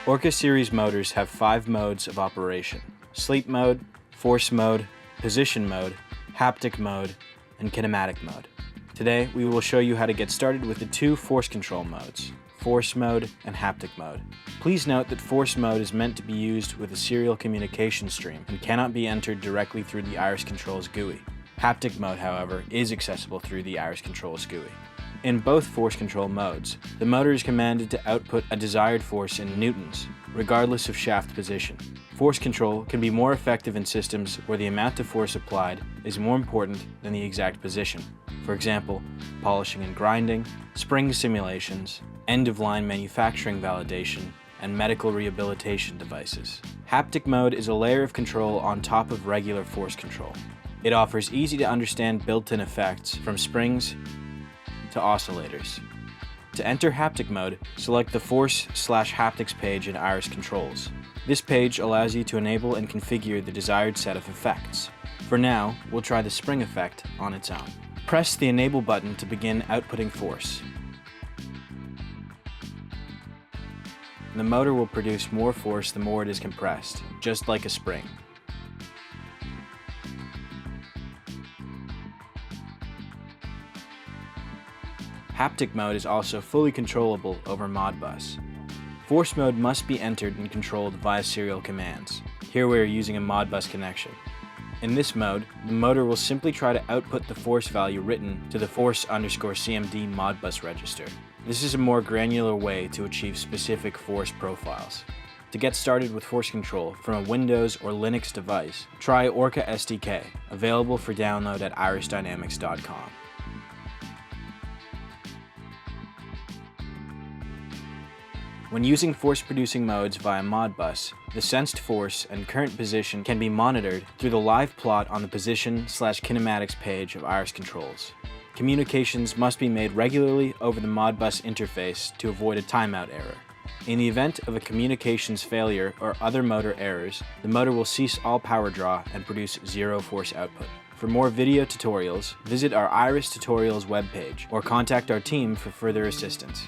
ORCA Series motors have 5 modes of operation: sleep mode, force mode, position mode, haptic mode, and kinematic mode. Today, we will show you how to get started with the 2 force control modes, force mode and haptic mode. Please note that force mode is meant to be used with a serial communication stream and cannot be entered directly through the Iris Controls GUI. Haptic mode, however, is accessible through the Iris Controls GUI. In both force control modes, the motor is commanded to output a desired force in newtons, regardless of shaft position. Force control can be more effective in systems where the amount of force applied is more important than the exact position. For example, polishing and grinding, spring simulations, end-of-line manufacturing validation, and medical rehabilitation devices. Haptic mode is a layer of control on top of regular force control. It offers easy-to-understand built-in effects from springs to oscillators. To enter haptic mode, select the Force/Haptics page in Iris Controls. This page allows you to enable and configure the desired set of effects. For now, we'll try the spring effect on its own. Press the Enable button to begin outputting force. The motor will produce more force the more it is compressed, just like a spring. Haptic mode is also fully controllable over Modbus. Force mode must be entered and controlled via serial commands. Here we are using a Modbus connection. In this mode, the motor will simply try to output the force value written to the force_CMD Modbus register. This is a more granular way to achieve specific force profiles. To get started with force control from a Windows or Linux device, try ORCA SDK, available for download at irisdynamics.com. When using force-producing modes via Modbus, the sensed force and current position can be monitored through the live plot on the Position/Kinematics page of Iris Controls. Communications must be made regularly over the Modbus interface to avoid a timeout error. In the event of a communications failure or other motor errors, the motor will cease all power draw and produce 0 force output. For more video tutorials, visit our Iris Tutorials webpage or contact our team for further assistance.